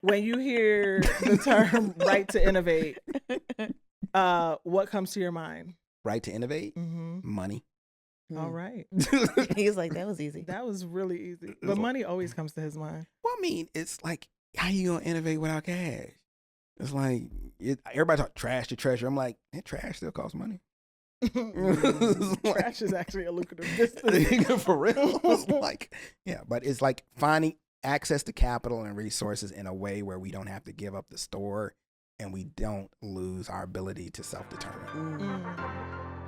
when you hear the term right to innovate, what comes to your mind? Right to innovate? Mm-hmm. Money. All right. He's like, that was easy. That was really easy. But money always comes to his mind. Well, I mean, it's like, how you going to innovate without cash? It's like, everybody talk trash to treasure. I'm like, trash still costs money. Trash is actually a lucrative business. For real. It's like, yeah, but it's like finding access to capital and resources in a way where we don't have to give up the store and we don't lose our ability to self-determine.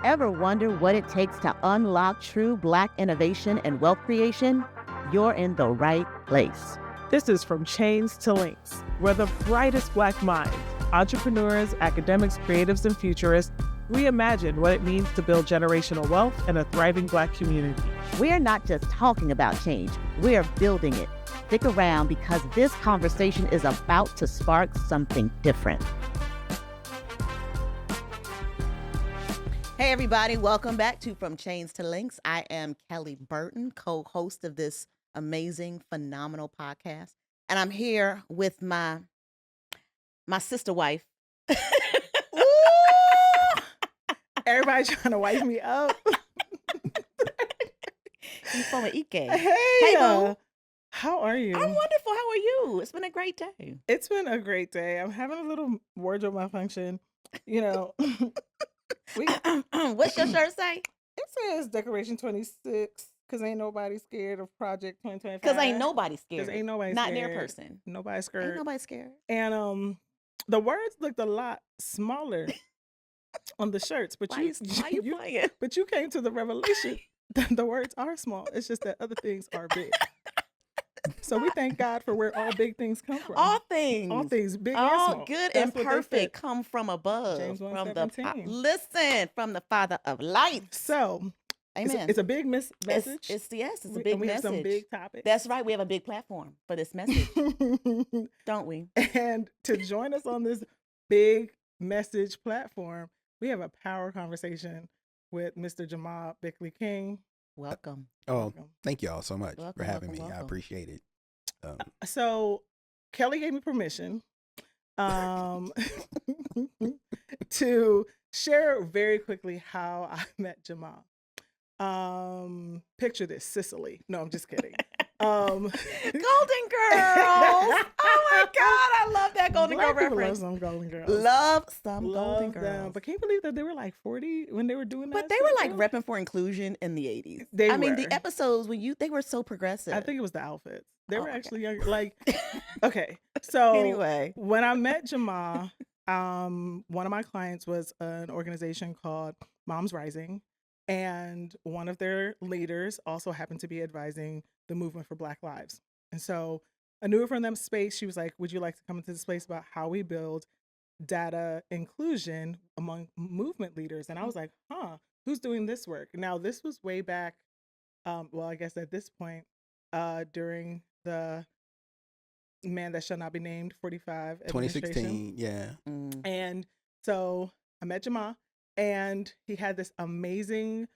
Ever wonder what it takes to unlock true Black innovation and wealth creation? You're in the right place. This is From Chains to Links, where the brightest Black minds, entrepreneurs, academics, creatives, and futurists reimagine what it means to build generational wealth and a thriving Black community. We're not just talking about change, we're building it. Stick around because this conversation is about to spark something different. Hey, everybody. Welcome back to From Chains to Links. I am Kelly Burton, co-host of this amazing, phenomenal podcast. And I'm here with my sister wife. Everybody trying to wipe me up. You from Ike. Hey, boo. How are you? I'm wonderful. How are you? It's been a great day. It's been a great day. I'm having a little wardrobe malfunction. You know, What's your shirt say? It says Decoration 26 because ain't nobody scared of Project 2025. Because ain't nobody scared. Because ain't nobody Not scared. near person. Nobody's scared. Ain't nobody scared. And the words looked a lot smaller on the shirts, but why you playing? But you came to the revelation that the words are small. It's just that other things are big. So we thank God for where all big things come from. All things, big and all small. good That's and perfect come from above. James from 1:17. Listen, from the Father of light. So, amen. It's a big message. It's a big we message. have some big topics. That's right. We have a big platform for this message, don't we? And to join us on this big message platform, we have a power conversation with Mr. Jamaa Bickley-King. Welcome. Thank you all so much for having me. Welcome. I appreciate it. So Kelly gave me permission to share very quickly how I met Jamaa. Picture this, Sicily. No, I'm just kidding. Golden Girls. Oh my God, I love that Golden Girl reference. Love some Golden Girls. Love some Golden Girls. Them. But can you believe that they were like 40 when they were doing that? But they were like repping for inclusion in the 80s. I mean, the episodes they were so progressive. I think it was the outfits. They were actually younger. Like, okay. So anyway, when I met Jamaa, one of my clients was an organization called Moms Rising. And one of their leaders also happened to be advising the movement for Black Lives. And so I knew her from them space. She was like, would you like to come into this space about how we build data inclusion among movement leaders? And I was like, who's doing this work? Now, this was way back, well, I guess at this point, during the Man That Shall Not Be Named 45 2016, yeah. And so I met Jamaa. And he had this amazing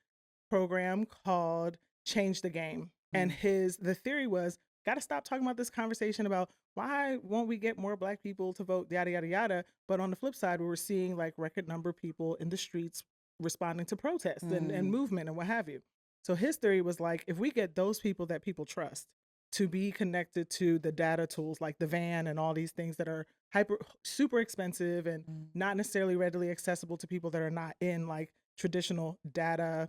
program called Change the Game. And the theory was, got to stop talking about this conversation about why won't we get more Black people to vote, yada, yada, yada. But on the flip side, we were seeing like record number of people in the streets responding to protests and movement and what have you. So his theory was like, if we get those people that people trust to be connected to the data tools like the van and all these things that are super expensive and not necessarily readily accessible to people that are not in like traditional data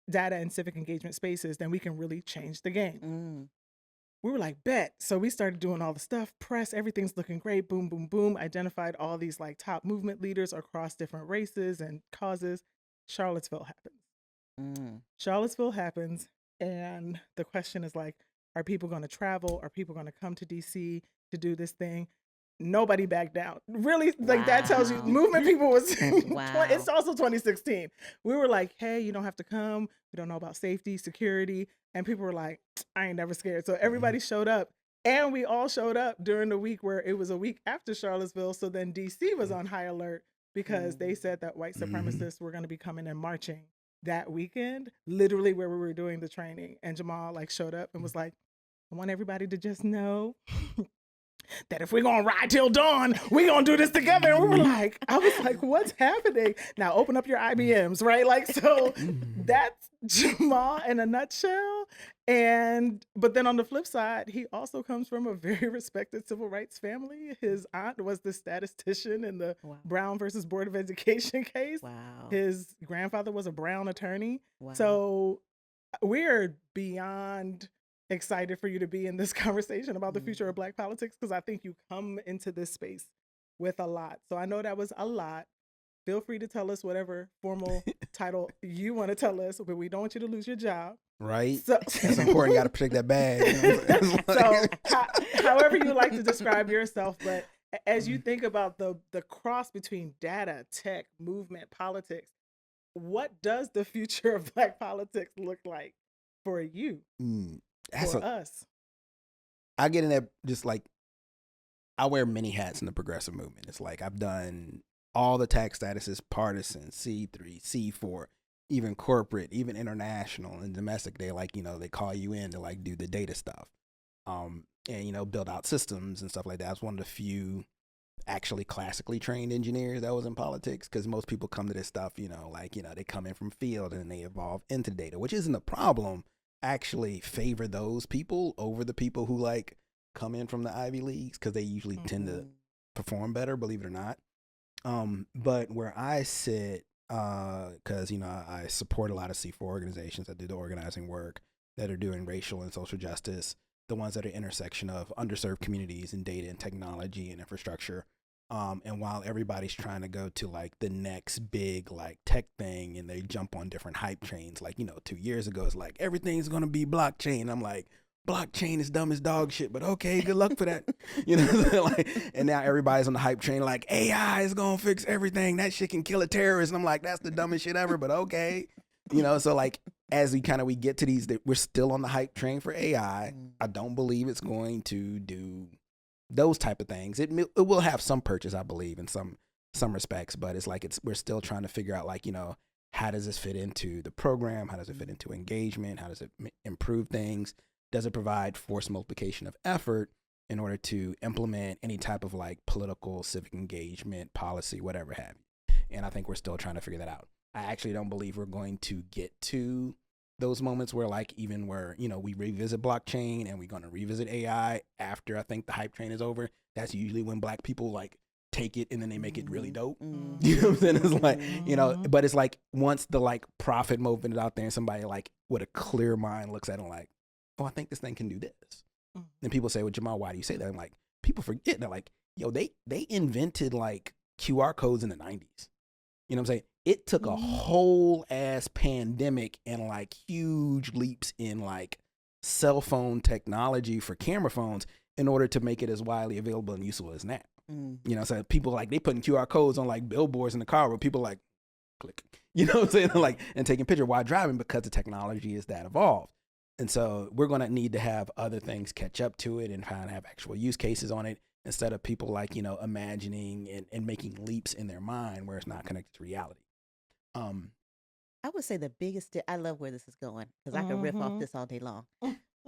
and civic engagement spaces, then we can really change the game. We were like, bet. So we started doing all the stuff, press, everything's looking great, boom, boom, boom, identified all these like top movement leaders across different races and causes. Charlottesville happens. And the question is like, are people going to travel? Are people going to come to DC to do this thing? Nobody backed down. Really, like that tells you movement people was, it's also 2016. We were like, hey, you don't have to come. We don't know about safety, security. And people were like, I ain't never scared. So everybody showed up. And we all showed up during the week where it was a week after Charlottesville. So then DC was on high alert because they said that white supremacists were going to be coming and marching that weekend, literally where we were doing the training. And Jamaa like showed up and was like, I want everybody to just know that if we're going to ride till dawn, we're going to do this together. And we were like, I was like, what's happening? Now open up your IBMs, right? Like, so that's Jamaa in a nutshell. But then on the flip side, he also comes from a very respected civil rights family. His aunt was the statistician in the Wow. Brown versus Board of Education case. Wow. His grandfather was a Brown attorney. Wow. So we're beyond excited for you to be in this conversation about the future of Black politics, because I think you come into this space with a lot. So I know that was a lot. Feel free to tell us whatever formal title you want to tell us, but we don't want you to lose your job. Right? So, That's important. You got to protect that bag. You know what I'm so however you like to describe yourself, but as you think about the cross between data, tech, movement, politics, what does the future of Black politics look like for you, for us? I get in that, just like, I wear many hats in the progressive movement. It's like I've done all the tax statuses, partisan, C3, C4, even corporate, even international and domestic. They like, they call you in to like do the data stuff, and build out systems and stuff like that. I was one of the few actually classically trained engineers that was in politics, because most people come to this stuff, they come in from field and they evolve into data, which isn't a problem. Actually favor those people over the people who like come in from the Ivy Leagues, because they usually tend to perform better, believe it or not. But where I sit, because I support a lot of C4 organizations that do the organizing work, that are doing racial and social justice, the ones that are intersection of underserved communities and data and technology and infrastructure. And while everybody's trying to go to like the next big like tech thing, and they jump on different hype trains, like 2 years ago it's like everything's gonna be blockchain. I'm like, blockchain is dumb as dog shit, but okay, good luck for that. And now everybody's on the hype train like AI is gonna fix everything. That shit can kill a terrorist. And I'm like, that's the dumbest shit ever, but okay. So like as we get to these, we're still on the hype train for AI. I don't believe it's going to do those type of things. It will have some purchase, I believe, in some respects, but it's like we're still trying to figure out like, how does this fit into the program? How does it fit into engagement? How does it improve things? Does it provide force multiplication of effort in order to implement any type of like political, civic engagement, policy, whatever have you? And I think we're still trying to figure that out. I actually don't believe we're going to get to those moments where like even where, we revisit blockchain and we're going to revisit AI after I think the hype train is over. That's usually when Black people like take it and then they make it really dope. You know what I'm saying? It's like, but it's like once the like profit movement is out there and somebody like with a clear mind looks at it like, oh, I think this thing can do this. And people say, well, Jamaa, why do you say that? I'm like, people forget that like, they invented like QR codes in the 90s. You know what I'm saying? It took a whole ass pandemic and like huge leaps in like cell phone technology for camera phones in order to make it as widely available and useful as now. So people like, they putting QR codes on like billboards in the car where people like click, what I'm saying? Like, and taking picture while driving, because the technology is that evolved. And so we're going to need to have other things catch up to it and try and have actual use cases on it, instead of people like, imagining and making leaps in their mind where it's not connected to reality. I would say the biggest, I love where this is going, because I could riff off this all day long.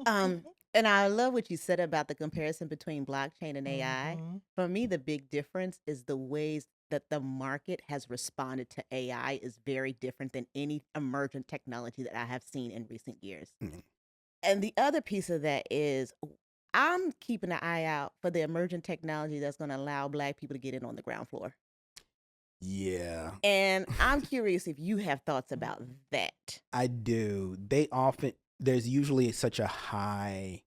And I love what you said about the comparison between blockchain and AI. For me, the big difference is the ways that the market has responded to AI is very different than any emergent technology that I have seen in recent years. And the other piece of that is I'm keeping an eye out for the emergent technology that's going to allow Black people to get in on the ground floor. Yeah. And I'm curious if you have thoughts about that. I do. There's usually such a high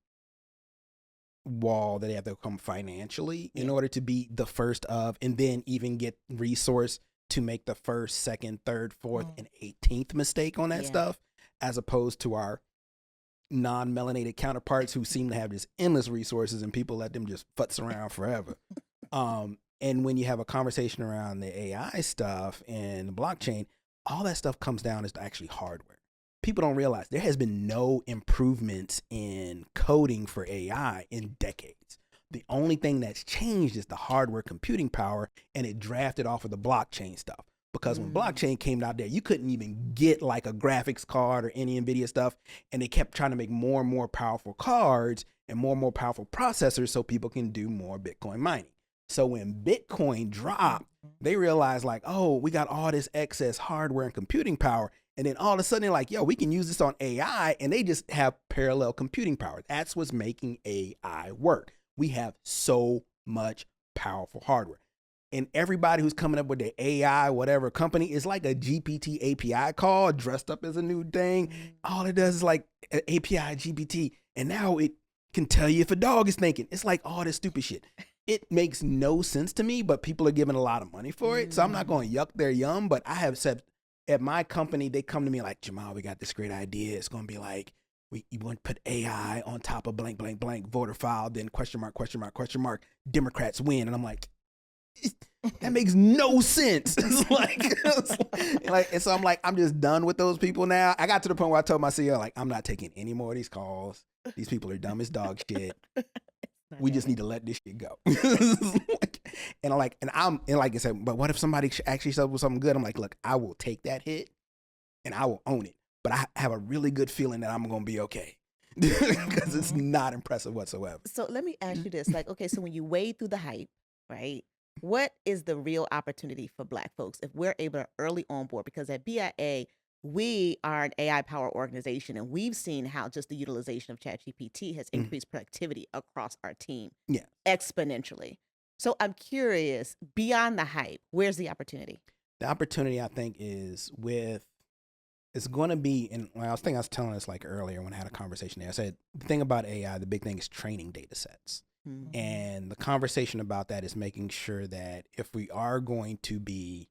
wall that they have to come financially in order to be the first of, and then even get resource to make the first, second, third, fourth, and 18th mistake on that stuff, as opposed to our non-melanated counterparts who seem to have just endless resources and people let them just futz around forever. And when you have a conversation around the AI stuff and the blockchain, all that stuff comes down to actually hardware. People don't realize there has been no improvements in coding for AI in decades. The only thing that's changed is the hardware computing power, and it drafted off of the blockchain stuff. Because when blockchain came out there, you couldn't even get like a graphics card or any NVIDIA stuff, and they kept trying to make more and more powerful cards, and more powerful processors so people can do more Bitcoin mining. So when Bitcoin dropped, they realized like, oh, we got all this excess hardware and computing power. And then all of a sudden they're like, yo, we can use this on AI, and they just have parallel computing power. That's what's making AI work. We have so much powerful hardware. And everybody who's coming up with the AI, whatever company, is like a GPT API call dressed up as a new thing. All it does is like an API GPT. And now it can tell you if a dog is thinking. It's like all this stupid shit. It makes no sense to me, but people are giving a lot of money for it. So I'm not going to yuck their yum, but I have said at my company, they come to me like, Jamal, we got this great idea. It's going to be like, you want to put AI on top of blank, blank, blank, voter file, then question mark, Democrats win. And I'm like, that makes no sense. It's like, and so I'm like, I'm just done with those people now. I got to the point where I told my CEO, like, I'm not taking any more of these calls. These people are dumb as dog shit. We just need to let this shit go. And like I said, but what if somebody actually says something good? I'm like, look, I will take that hit and I will own it. But I have a really good feeling that I'm going to be okay. Because it's not impressive whatsoever. So let me ask you this. Like, okay, so when you wade through the hype, right? What is the real opportunity for Black folks if we're able to early on board? Because at BIA, we are an AI power organization, and we've seen how just the utilization of ChatGPT has increased productivity across our team exponentially. So I'm curious, beyond the hype, where's the opportunity? The opportunity, I think, is it's going to be, and I was telling us like earlier when I had a conversation there, I said, the thing about AI, the big thing is training data sets. Mm-hmm. And the conversation about that is making sure that if we are going to be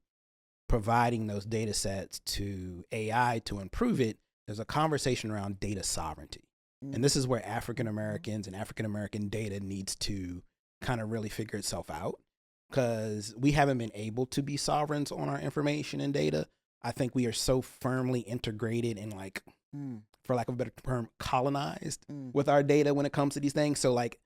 providing those data sets to AI to improve it, there's a conversation around data sovereignty. Mm-hmm. And this is where African Americans and African American data needs to kind of really figure itself out, because we haven't been able to be sovereigns on our information and data. I think we are so firmly integrated and like, for lack of a better term, colonized with our data when it comes to these things. So like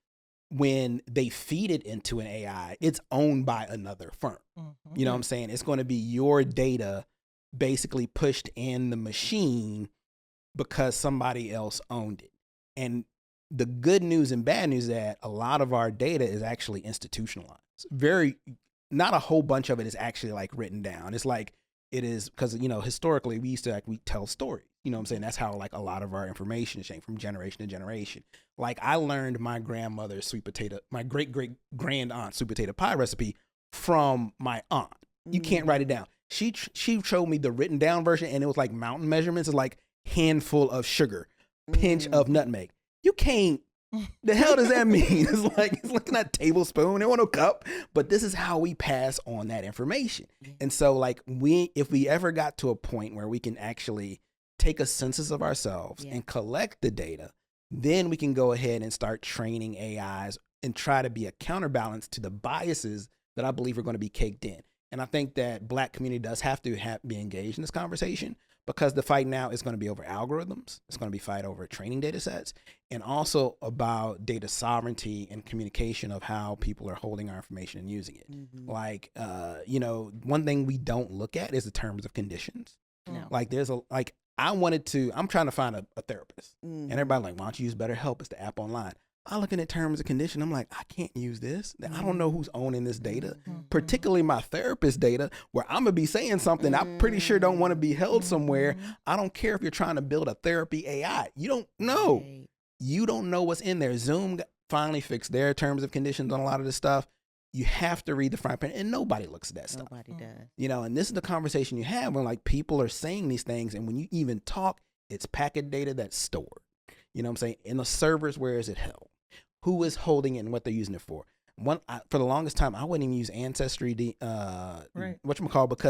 when they feed it into an AI, it's owned by another firm. Mm-hmm. You know what I'm saying? It's going to be your data basically pushed in the machine because somebody else owned it. And the good news and bad news is that a lot of our data is actually institutionalized. Not a whole bunch of it is actually like written down. It's like, it is because, historically we used to we tell stories, you know what I'm saying? That's how like a lot of our information is changed from generation to generation. Like I learned my grandmother's my great grand aunt's sweet potato pie recipe from my aunt. You can't write it down. She showed me the written down version, and it was like mountain measurements. It's like handful of sugar, pinch of nutmeg. You can't. The hell does that mean? It's like not tablespoon, it wasn't no cup, but this is how we pass on that information. And so like if we ever got to a point where we can actually take a census of ourselves and collect the data, then we can go ahead and start training AIs and try to be a counterbalance to the biases that I believe are going to be caked in. And I think that Black community does have to be engaged in this conversation, because the fight now is going to be over algorithms. It's going to be fight over training data sets, and also about data sovereignty and communication of how people are holding our information and using it. Mm-hmm. Like, one thing we don't look at is the terms of conditions. No. Like I'm trying to find a therapist, and everybody like, why don't you use BetterHelp? It's the app online. I looking at terms of condition. I'm like, I can't use this. I don't know who's owning this data, particularly my therapist data, where I'm going to be saying something I'm pretty sure don't want to be held somewhere. I don't care if you're trying to build a therapy AI. You don't know. Right. You don't know what's in there. Zoom finally fixed their terms of conditions on a lot of this stuff. You have to read the fine print, and nobody looks at that stuff. Nobody does. And this is the conversation you have when like people are saying these things, and when you even talk, it's packet data that's stored. You know what I'm saying? In the servers, where is it held? Who is holding it and what they're using it for? For the longest time, I wouldn't even use Ancestry, because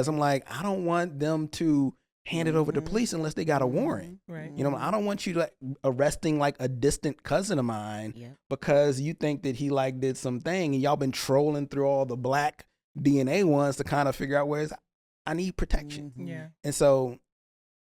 I'm like, I don't want them to hand it over to police unless they got a warrant. Right. I don't want you like arresting like a distant cousin of mine because you think that he like did something, and y'all been trolling through all the Black DNA ones to kind of figure out I need protection. Mm-hmm. Yeah. And so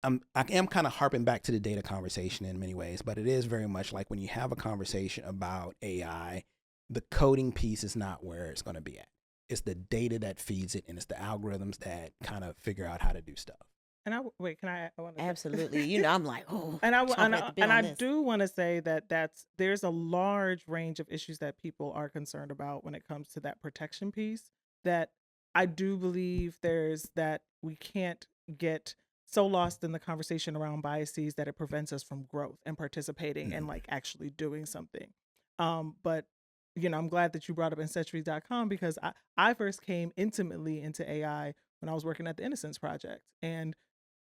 I am kind of harping back to the data conversation in many ways, but it is very much like when you have a conversation about AI, the coding piece is not where it's going to be at. It's the data that feeds it, and it's the algorithms that kind of figure out how to do stuff. And wait, can I want to Absolutely. You know, I'm like, oh, and I this. do want to say that there's a large range of issues that people are concerned about when it comes to that protection piece, that I do believe there's that we can't get so lost in the conversation around biases that it prevents us from growth and participating and like actually doing something. But you know, I'm glad that you brought up ancestry.com, because I first came intimately into AI when I was working at the Innocence Project. And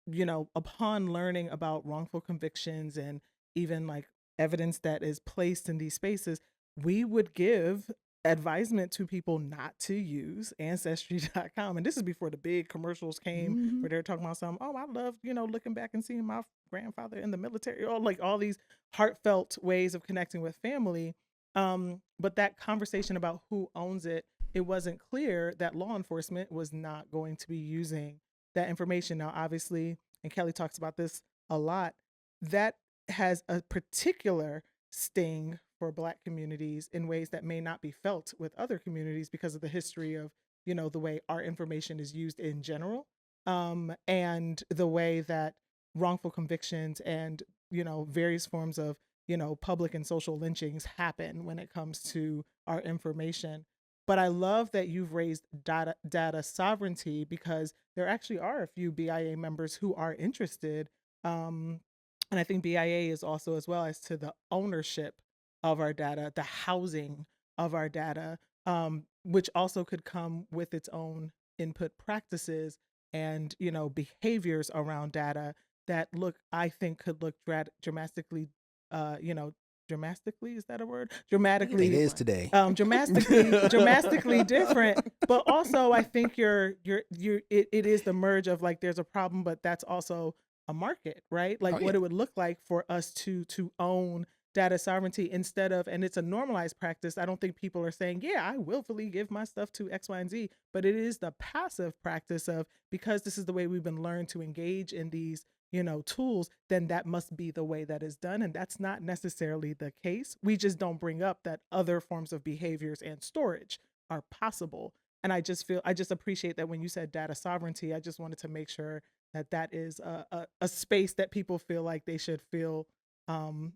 you know, upon learning about wrongful convictions and even like evidence that is placed in these spaces, we would give advisement to people not to use ancestry.com. And this is before the big commercials came where they're talking about oh, I love, you know, looking back and seeing my grandfather in the military, or like all these heartfelt ways of connecting with family. But that conversation about who owns it, it wasn't clear that law enforcement was not going to be using that information. Now, obviously, and Kelly talks about this a lot, that has a particular sting for Black communities in ways that may not be felt with other communities because of the history of, you know, the way our information is used in general, and the way that wrongful convictions and, you know, various forms of, you know, public and social lynchings happen when it comes to our information. But I love that you've raised data sovereignty, because there actually are a few BIA members who are interested. And I think BIA is also as well as to the ownership of our data, the housing of our data, which also could come with its own input practices and, you know, behaviors around data that I think could look dramatically, you know, dramatically, is that a word? Dramatically, it is today. Dramatically different. But also, I think it is the merge of like, there's a problem, but that's also a market, right? Like what it would look like for us to own data sovereignty instead of, and it's a normalized practice. I don't think people are saying, yeah, I willfully give my stuff to X, Y, and Z, but it is the passive practice of, because this is the way we've been learned to engage in these, you know, tools, then that must be the way that is done. And that's not necessarily the case. We just don't bring up that other forms of behaviors and storage are possible. And I just appreciate that when you said data sovereignty, I just wanted to make sure that is a space that people feel like they should feel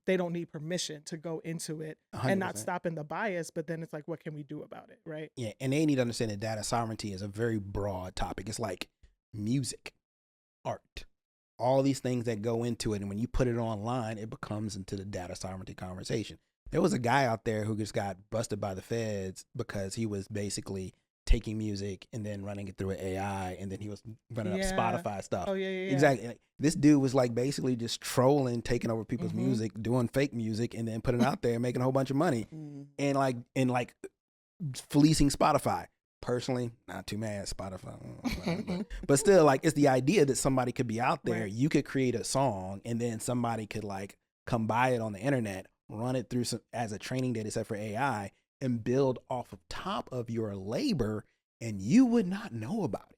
they don't need permission to go into it 100%. And not stopping the bias. But then it's like, what can we do about it, right? Yeah, and they need to understand that data sovereignty is a very broad topic. It's like music, art, all these things that go into it. And when you put it online, it becomes into the data sovereignty conversation. There was a guy out there who just got busted by the feds because he was basically taking music and then running it through an AI, and then he was running up Spotify stuff. Oh, yeah. Exactly. Like, this dude was like basically just trolling, taking over people's music, doing fake music, and then putting it out there and making a whole bunch of money, and like fleecing Spotify. Personally, not too mad at Spotify, but still, like, it's the idea that somebody could be out there, you could create a song, and then somebody could like come buy it on the internet, run it through as a training data set for AI, and build off of top of your labor, and you would not know about it.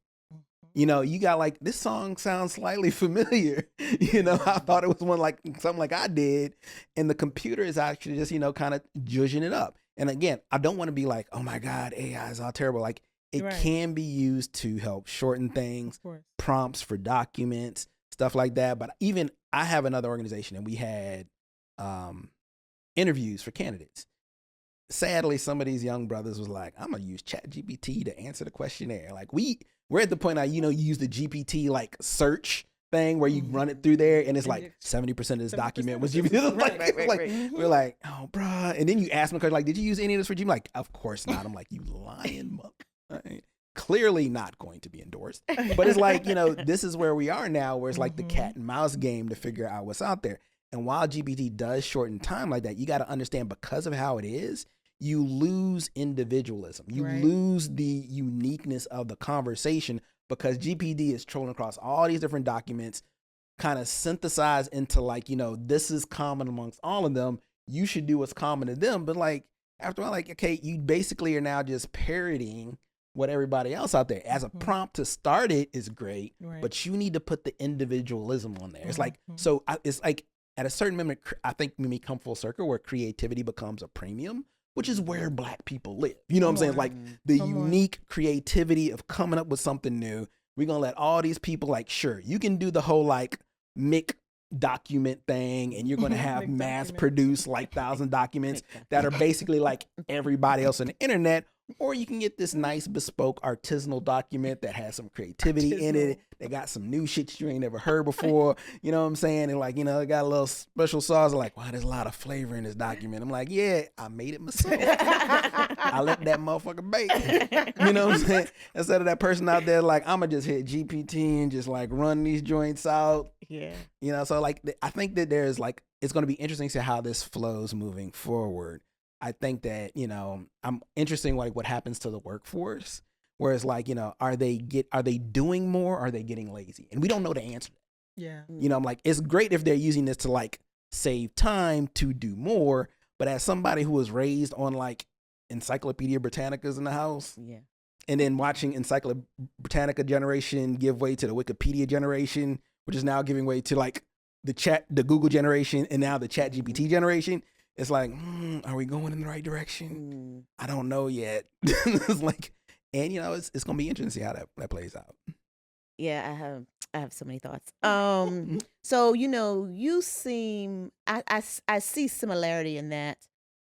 You know, you got like, this song sounds slightly familiar. You know, I thought it was something like I did, and the computer is actually just, you know, kind of judging it up. And again, I don't want to be like, oh my God, AI is all terrible. Like, it can be used to help shorten things, prompts for documents, stuff like that. But even I have another organization, and we had interviews for candidates. Sadly, some of these young brothers was like, I'm gonna use ChatGPT to answer the questionnaire. Like, we're at the point now, you know, you use the GPT like search thing where you run it through there, and it's like 70% of this document was GPT. We're like, oh, bruh. And then you ask them, like, did you use any of this for GPT? Like, of course not. I'm like, you lying muck. Right? Clearly not going to be endorsed. But it's like, you know, this is where we are now, where it's like the cat and mouse game to figure out what's out there. And while GPT does shorten time like that, you got to understand, because of how it is, you lose individualism. You lose the uniqueness of the conversation, because GPT is trolling across all these different documents, kind of synthesized into like, you know, this is common amongst all of them. You should do what's common to them. But like, after all, like, okay, you basically are now just parroting what everybody else out there. As a prompt to start it is great, but you need to put the individualism on there. It's like, so it's like at a certain moment, I think we come full circle where creativity becomes a premium, which is where Black people live. You know what I'm saying? Like the unique creativity of coming up with something new, We're going to let all these people, like, sure, you can do the whole, like, Mick document thing, and you're going to have mass produce like 1,000 documents that are basically like everybody else on the internet, or you can get this nice bespoke artisanal document that has some creativity in it. They got some new shit you ain't never heard before. You know what I'm saying? And like, you know, they got a little special sauce. Like, wow, there's a lot of flavor in this document. I'm like, yeah, I made it myself. I let that motherfucker bake. You know what I'm saying? Instead of that person out there like, I'm gonna just hit GPT and just like run these joints out. Yeah. You know, so like, I think that there's like, it's going to be interesting to see how this flows moving forward. I think that, you know, I'm interested in like what happens to the workforce, whereas like, you know, are they doing more? Or are they getting lazy? And we don't know the answer. Yeah. You know, I'm like, it's great if they're using this to like save time to do more. But as somebody who was raised on like Encyclopedia Britannicas in the house, Yeah. and then watching Encyclopedia Britannica generation give way to the Wikipedia generation, which is now giving way to like the Google generation, and now the Chat GPT generation. It's like, are we going in the right direction? I don't know yet. It's like, and you know, it's gonna be interesting to see how that plays out. Yeah, I have so many thoughts. So you know, you seem I see similarity in that.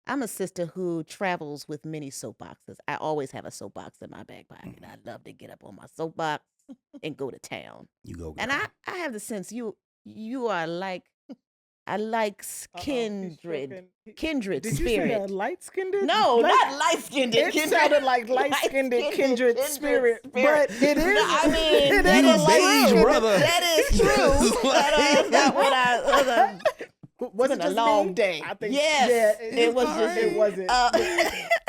I'm a sister who travels with many soapboxes. I always have a soapbox in my back pocket. I love to get up on my soapbox and go to town. You go, girl. And I have the sense you are like, I like kindred Did you say spirit. light-skinned? No, not light-skinned. It sounded like light-skinned kindred spirit, but it is. No, I mean, it that is is beige, true. brother. That is true. That's not what I. Was It's it been a just long me? day. I think. Yes, Yeah, it was just. It wasn't.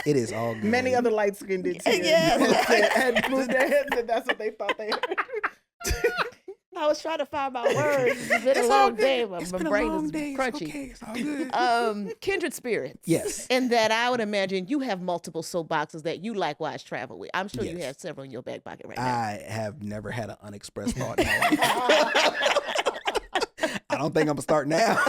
It is all good. Many other light-skinned here Yes. had moved their heads, and that's what they thought they heard. I was trying to find my words. It's been a long day. My brain is crunchy. Okay, it's all good. Kindred spirits. Yes. And that I would imagine you have multiple soapboxes that you likewise travel with. I'm sure you Yes. have several in your back pocket right now. I have never had an unexpressed thought in my life. I don't think I'm gonna start now.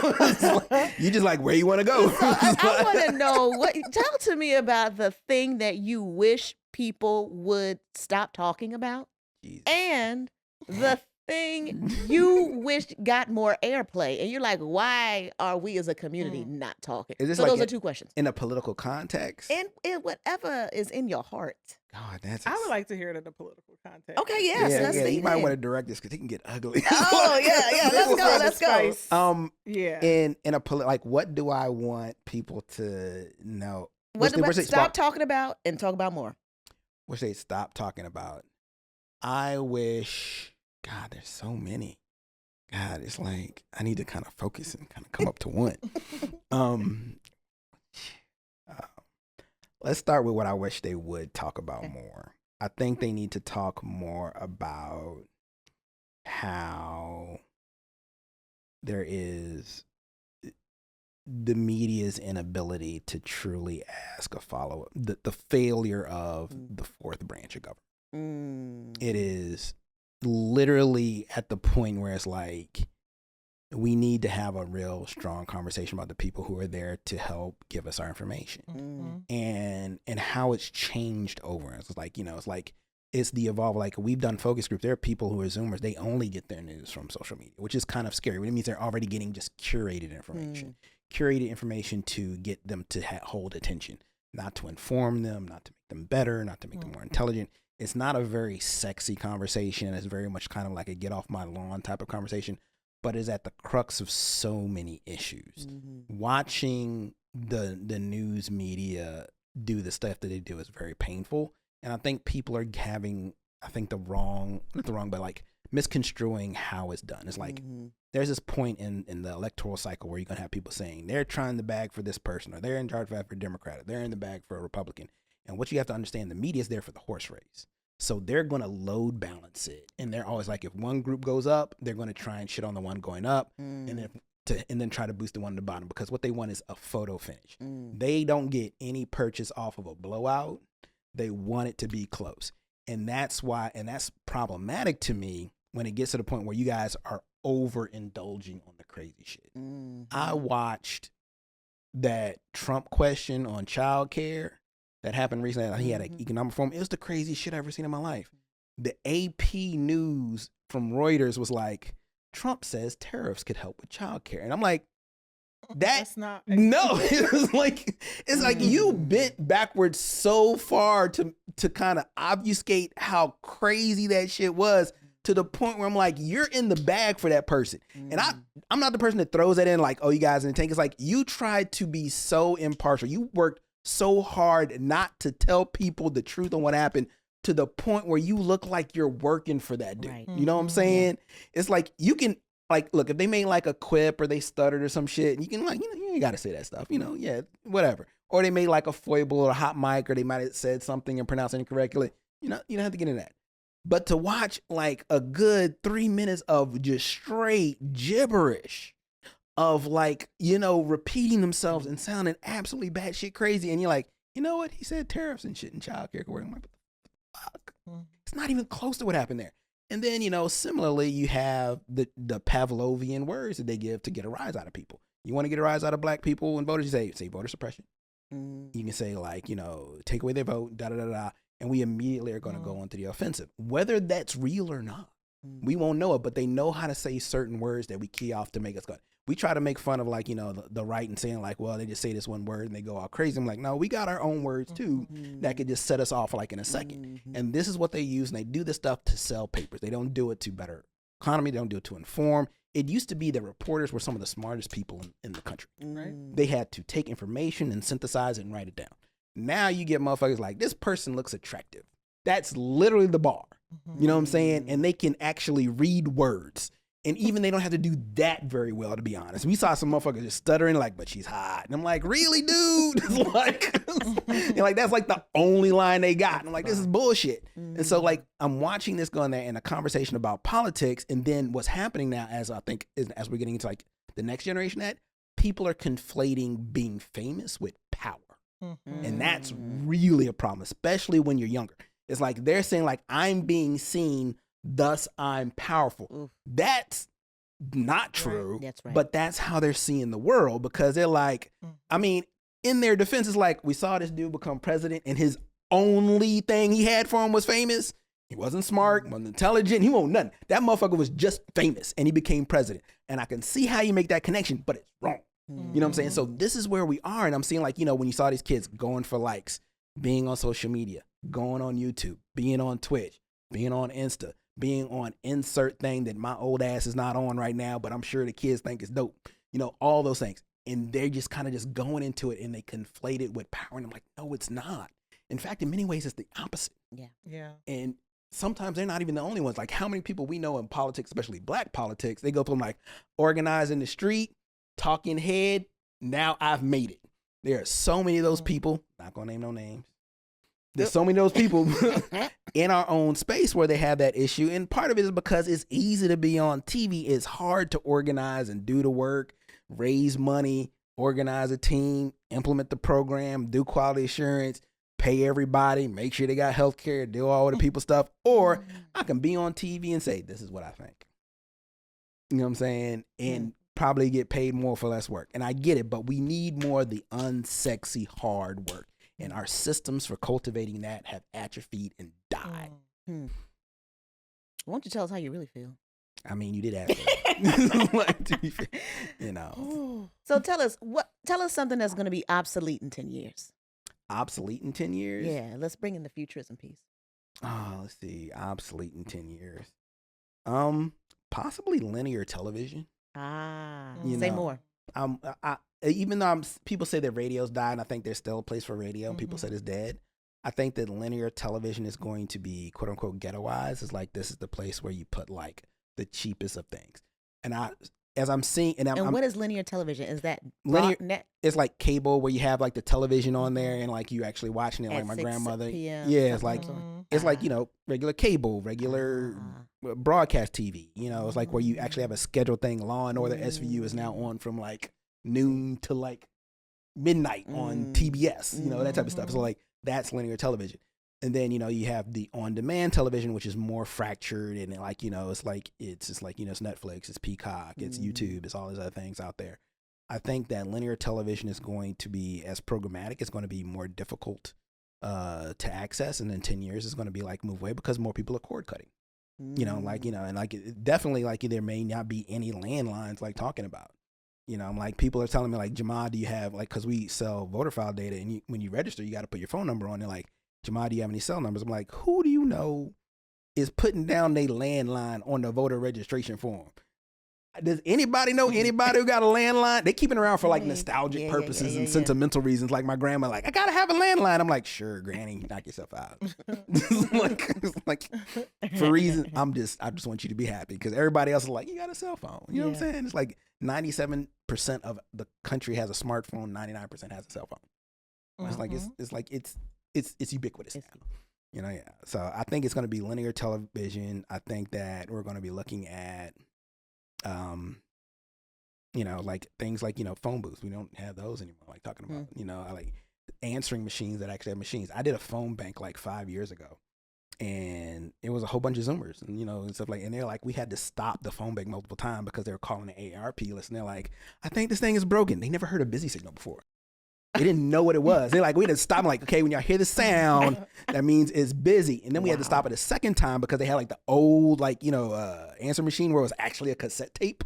Like, you just like, where you want to go? I want to know talk to me about the thing that you wish people would stop talking about, Jesus. and the thing you wish got more airplay. And you're like, why are we as a community not talking? Is this So like those a- are two questions. In a political context. And whatever is in your heart. God, that's. I would like to hear it in a political context. Okay, yes, Yeah, let's yeah. see. You might want to direct this because he can get ugly. Oh yeah, let's go. Yeah. In a like, what do I want people to know? What do I Which they stop talking about and talk about more? Which they stop talking about. I wish. God, there's so many. God, it's like I need to kind of focus and kind of come up to one. Let's start with what I wish they would talk about more. I think they need to talk more about how there is the media's inability to truly ask a follow-up, the failure of the fourth branch of government. It is literally at the point where it's like, we need to have a real strong conversation about the people who are there to help give us our information and how it's changed over. It's like, you know, it's the evolve. Like, we've done focus groups. There are people who are Zoomers. They only get their news from social media, which is kind of scary. It means they're already getting just curated information to get them to hold attention, not to inform them, not to make them better, not to make them more intelligent. It's not a very sexy conversation. It's very much kind of like a get off my lawn type of conversation, but is at the crux of so many issues. Watching the news media do the stuff that they do is very painful. And I think people are having, like misconstruing how it's done. It's like, there's this point in the electoral cycle where you're going to have people saying they're trying the bag for this person, or they're in charge for a Democrat, or they're in the bag for a Republican. And what you have to understand, the media is there for the horse race. So they're going to load balance it. And they're always like, if one group goes up, they're going to try and shit on the one going up and then try to boost the one at the bottom, because what they want is a photo finish. They don't get any purchase off of a blowout. They want it to be close. And that's why, and that's problematic to me when it gets to the point where you guys are overindulging on the crazy shit. I watched that Trump question on childcare that happened recently. He had an economic forum. It was the craziest shit I've ever seen in my life. the AP news from Reuters was like, Trump says tariffs could help with childcare. And I'm like, That's not no. It's like you bent backwards so far to kind of obfuscate how crazy that shit was, to the point where I'm like, you're in the bag for that person. And I'm not the person that throws that in like, oh, you guys in the tank. It's like, you tried to be so impartial. You worked so hard not to tell people the truth on what happened, to the point where you look like you're working for that dude. Right. You know what I'm saying? It's like, you can, like, look, if they made like a quip or they stuttered or some shit, you can, like, you ain't got to say that stuff, yeah, whatever. Or they made like a foible or a hot mic, or they might have said something and pronounced it incorrectly. You don't have to get into that. But to watch like a good 3 minutes of just straight gibberish of like, repeating themselves and sounding absolutely batshit crazy. And you're like, you know what? He said tariffs and shit and childcare. I'm like, what the fuck? It's not even close to what happened there. And then, similarly, you have the Pavlovian words that they give to get a rise out of people. You want to get a rise out of black people and voters, you say voter suppression. You can say like, take away their vote, da-da-da-da. And we immediately are going to go into the offensive. Whether that's real or not, we won't know it, but they know how to say certain words that we key off to make us go. We try to make fun of like, the right and saying like, well, they just say this one word and they go all crazy. I'm like, no, we got our own words too that could just set us off like in a second. And this is what they use. And they do this stuff to sell papers. They don't do it to better economy. They don't do it to inform. It used to be that reporters were some of the smartest people in the country. Right. They had to take information and synthesize it and write it down. Now you get motherfuckers like, this person looks attractive. That's literally the bar. You know what I'm saying? And they can actually read words. And even they don't have to do that very well, to be honest. We saw some motherfuckers just stuttering like, but she's hot. And I'm like, really, dude? Like, that's like the only line they got. And I'm like, this is bullshit. And so like, I'm watching this going there in a conversation about politics. And then what's happening now, as I think, as we're getting into like the next generation, that people are conflating being famous with power. And that's really a problem, especially when you're younger. It's like they're saying like, I'm being seen, thus I'm powerful. That's not true. Right. That's right. But that's how they're seeing the world, because they're like, I mean, in their defense, it's like, we saw this dude become president and his only thing he had for him was famous. He wasn't smart, wasn't intelligent, he won't nothing. That motherfucker was just famous and he became president. And I can see how you make that connection, but it's wrong. You know what I'm saying? So this is where we are. And I'm seeing like, when you saw these kids going for likes, being on social media, going on YouTube, being on Twitch, being on Insta, being on insert thing that my old ass is not on right now, but I'm sure the kids think it's dope. All those things. And they're just kind of just going into it and they conflate it with power. And I'm like, no, it's not. In fact, in many ways, it's the opposite. Yeah. And sometimes they're not even the only ones. Like, how many people we know in politics, especially black politics, they go from like organized in the street, talking head, now I've made it. There are so many of those people, not gonna name no names. There's so many of those people in our own space where they have that issue. And part of it is because it's easy to be on TV. It's hard to organize and do the work, raise money, organize a team, implement the program, do quality assurance, pay everybody, make sure they got health care, do all the people stuff. Or I can be on TV and say, this is what I think. You know what I'm saying? And probably get paid more for less work. And I get it, but we need more of the unsexy hard work. And our systems for cultivating that have atrophied and died. Why don't you tell us how you really feel? I mean, you did ask that. Like, to be fair, So tell us something that's going to be obsolete in 10 years. Obsolete in 10 years? Yeah, let's bring in the futurism piece. Oh, let's see. Obsolete in 10 years. Possibly linear television. Say more. Even though people say that radio's died, and I think there's still a place for radio, and people said it's dead. I think that linear television is going to be quote unquote ghettoized. It's like, this is the place where you put like the cheapest of things. And as I'm seeing, and what is linear television? Is that linear? Net? It's like cable where you have like the television on there and like you actually watching it. At like my 6 grandmother. PM, Yeah, it's like it's like regular cable, regular broadcast TV. It's like where you actually have a scheduled thing. Law and Order SVU is now on from like noon to like midnight on TBS. That type of stuff. So like that's linear television. And then, you have the on-demand television, which is more fractured. And like, it's just like, it's Netflix, it's Peacock, it's YouTube, it's all these other things out there. I think that linear television is going to be, as programmatic, it's going to be more difficult to access, and in 10 years it's going to be like move away because more people are cord cutting. You know, like, you know, and like definitely like there may not be any landlines like talking about. You know, I'm like, people are telling me like, Jamaa, do you have like, because we sell voter file data, and when you register, you got to put your phone number on. They're like, Jamaa, do you have any cell numbers? I'm like, who do you know is putting down their landline on the voter registration form? Does anybody know anybody who got a landline? They keep it around for like nostalgic purposes and sentimental reasons. Like my grandma, like, I gotta have a landline. I'm like, sure, Granny, knock yourself out. like for reasons, I just want you to be happy, because everybody else is like, you got a cell phone. You know what I'm saying? It's like 97% of the country has a smartphone. 99% has a cell phone. It's like it's ubiquitous now. You know, yeah. So I think it's going to be linear television. I think that we're going to be looking at, you know, like things like, you know, phone booths. We don't have those anymore. Like talking about, you know, I like answering machines that actually have machines. I did a phone bank like 5 years ago, and it was a whole bunch of Zoomers and, you know, and stuff like, and they're like, we had to stop the phone bank multiple times because they were calling the ARP list, and they're like, I think this thing is broken. They never heard a busy signal before. They didn't know what it was. They're like, we had to stop. I'm like, okay, when y'all hear the sound, that means it's busy. And then we had to stop it a second time because they had like the old, like, you know, answer machine where it was actually a cassette tape.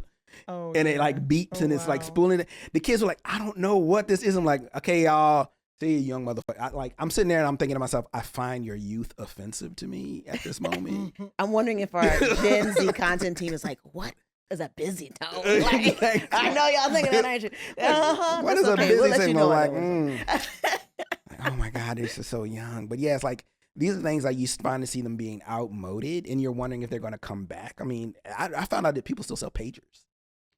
Oh, and it like beeps and it's like spooling it. The kids were like, I don't know what this is. I'm like, okay, y'all, see you, young motherfucker. I'm sitting there and I'm thinking to myself, I find your youth offensive to me at this moment. I'm wondering if our Gen Z content team is like, what is a busy tone? Like, I know y'all thinking that, ain't you? What is a busy signal? Like, oh my God, they're just so young. But yeah, it's like, these are things like you find to see them being outmoded, and you're wondering if they're going to come back. I mean, I found out that people still sell pagers.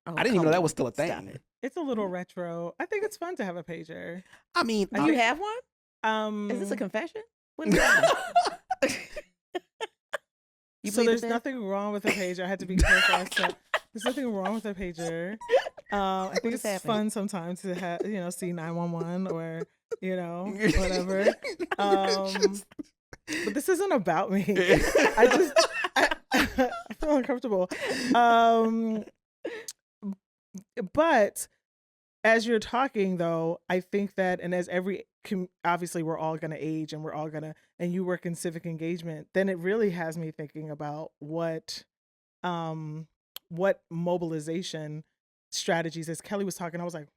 Oh, I didn't even know that was still a thing. It's a little retro. I think it's fun to have a pager. I mean, do you have one? Is this a confession? What is that? So there's nothing wrong with a pager. I had to be careful. There's nothing wrong with a pager. I think it's fun sometimes to have, you know, see 911 or, you know, whatever. But this isn't about me. I feel uncomfortable. But as you're talking, though, I think that, and as obviously we're all going to age, and and you work in civic engagement, then it really has me thinking about what mobilization strategies, as Kelly was talking, I was like,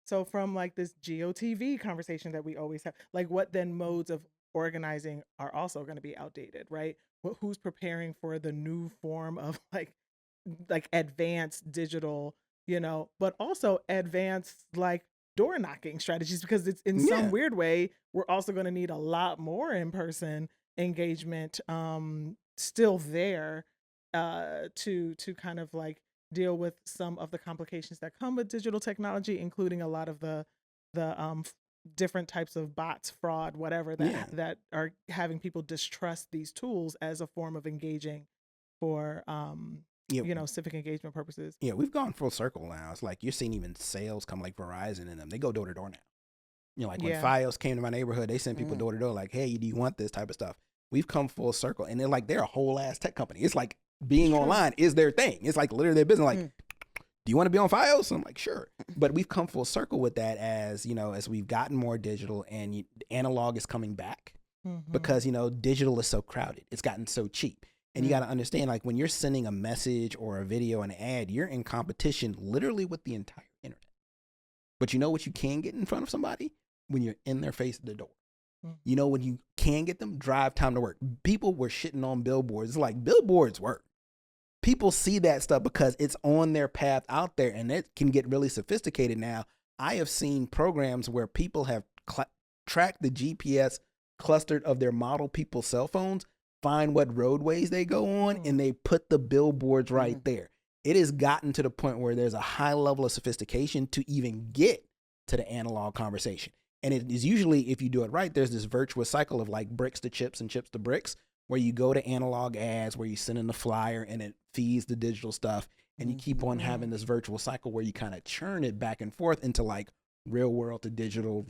so from like this GOTV conversation that we always have, like what then modes of organizing are also going to be outdated, right? Who's preparing for the new form of like advanced digital, you know, but also advanced like door knocking strategies, because it's in some weird way, we're also going to need a lot more in-person engagement still there to kind of like deal with some of the complications that come with digital technology, including a lot of the different types of bots, fraud, whatever that are having people distrust these tools as a form of engaging for you know, civic engagement purposes. Yeah, we've gone full circle now. It's like you're seeing even sales come like Verizon in them. They go door to door now. You know, like when Fios came to my neighborhood, they sent people door to door like, hey, do you want this type of stuff? We've come full circle, and they're a whole ass tech company. It's like being online is their thing. It's like literally their business. Like, do you want to be on Fios? I'm like, sure. But we've come full circle with that as, you know, as we've gotten more digital, and analog is coming back because, you know, digital is so crowded. It's gotten so cheap. And you got to understand, like when you're sending a message or a video, an ad, you're in competition literally with the entire internet. But you know what you can get in front of somebody? When you're in their face at the door. You know when you can get them? Drive time to work. People were shitting on billboards. It's like, billboards work. People see that stuff because it's on their path out there, and it can get really sophisticated now. I have seen programs where people have tracked the GPS clustered of their model people's cell phones, find what roadways they go on, and they put the billboards right there. It has gotten to the point where there's a high level of sophistication to even get to the analog conversation. And it is usually, if you do it right, there's this virtuous cycle of like bricks to chips and chips to bricks, where you go to analog ads, where you send in the flyer and it feeds the digital stuff. And you keep on having this virtual cycle where you kind of churn it back and forth into like real world to digital,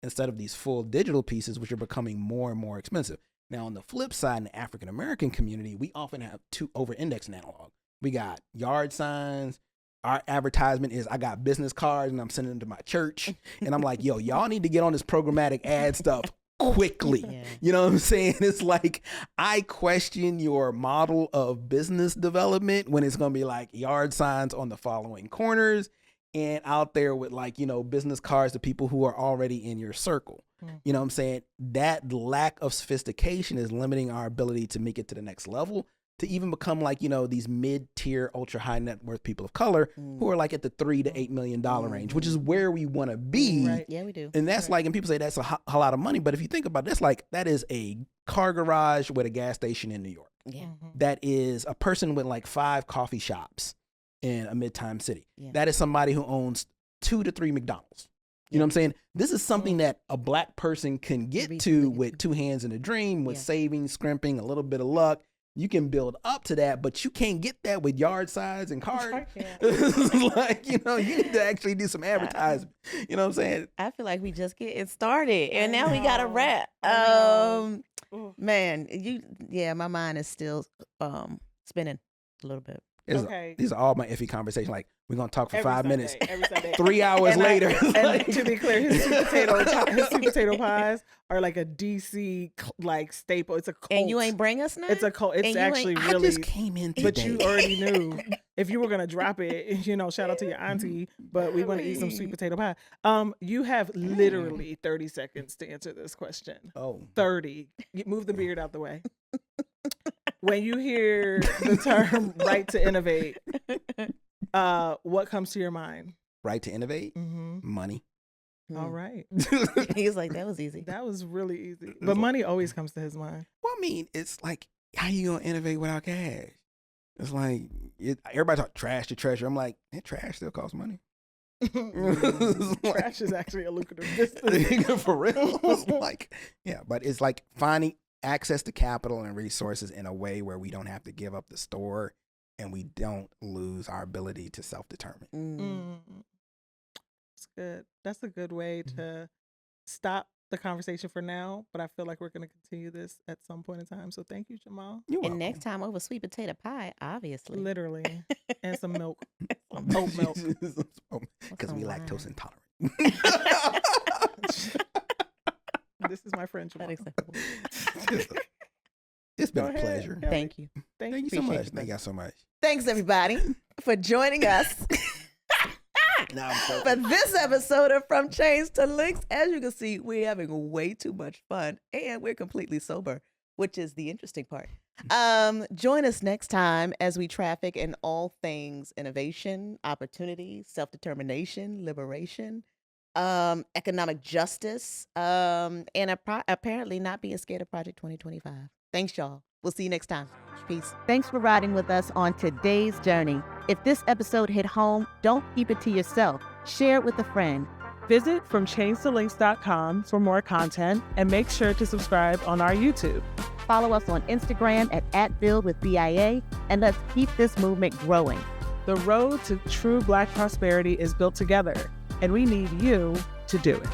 instead of these full digital pieces, which are becoming more and more expensive. Now, on the flip side, in the African-American community, we often have over-indexed in analog. We got yard signs, our advertisement is I got business cards and I'm sending them to my church. And I'm like, yo, y'all need to get on this programmatic ad stuff quickly. Yeah. You know what I'm saying? It's like, I question your model of business development when it's going to be like yard signs on the following corners and out there with like, you know, business cards to people who are already in your circle. You know what I'm saying? That lack of sophistication is limiting our ability to make it to the next level, to even become like, you know, these mid-tier, ultra high net worth people of color who are like at the $3 to $8 million range, which is where we want to be. Right. Yeah, we do. And that's like, and people say that's a lot of money, but if you think about it, that's like, that is a car garage with a gas station in New York. Yeah. That is a person with like 5 coffee shops in a mid-time city. Yeah. That is somebody who owns 2 to 3 McDonald's. You know what I'm saying? This is something that a black person can get to with 2 hands in a dream, with savings, scrimping, a little bit of luck. You can build up to that, but you can't get that with yard signs and cards. Like, you know, you need to actually do some advertising. You know what I'm saying? I feel like we just getting started, and now we got to wrap. Man, my mind is still spinning a little bit. These are all my iffy conversations. Like, we're going to talk for Every 5 Sunday, minutes. every Sunday. 3 hours later. And to be clear, his sweet potato pies are like a DC like staple. It's a cult. And you ain't bring us none? It's a cult. It's actually I really. just came in today. But you already knew if you were gonna drop it. You know, shout out to your auntie. But we want to eat some sweet potato pie. You have literally 30 seconds to answer this question. 30. Move the beard out the way. When you hear the term "right to innovate," what comes to your mind? Right to innovate? Money. All right. He's like, that was easy. That was really easy. But money always comes to his mind. Well, I mean, it's like, how you gonna innovate without cash? It's like, everybody talk trash to treasure. I'm like, that trash still costs money. Trash is actually a lucrative business. For real. It's like, yeah, but it's like finding access to capital and resources in a way where we don't have to give up the store and we don't lose our ability to self-determine. That's good. That's a good way to stop the conversation for now, but I feel like we're going to continue this at some point in time. So thank you, Jamal. And next time over sweet potato pie, obviously. Literally. And some milk. Oat milk. Because we lactose intolerant. This is my friend Jamal. It's been a pleasure. Thank you. Thank you so much. Thank you so much. Thanks, everybody, for joining us. For this episode of From Chains to Links, as you can see, we're having way too much fun and we're completely sober, which is the interesting part. Join us next time as we traffic in all things innovation, opportunity, self-determination, liberation, economic justice, and apparently not being scared of Project 2025. Thanks, y'all. We'll see you next time. Peace. Thanks for riding with us on today's journey. If this episode hit home, don't keep it to yourself. Share it with a friend. Visit FromChainsToLinks.com for more content and make sure to subscribe on our YouTube. Follow us on Instagram at @BuildWithBIA, and let's keep this movement growing. The road to true Black prosperity is built together, and we need you to do it.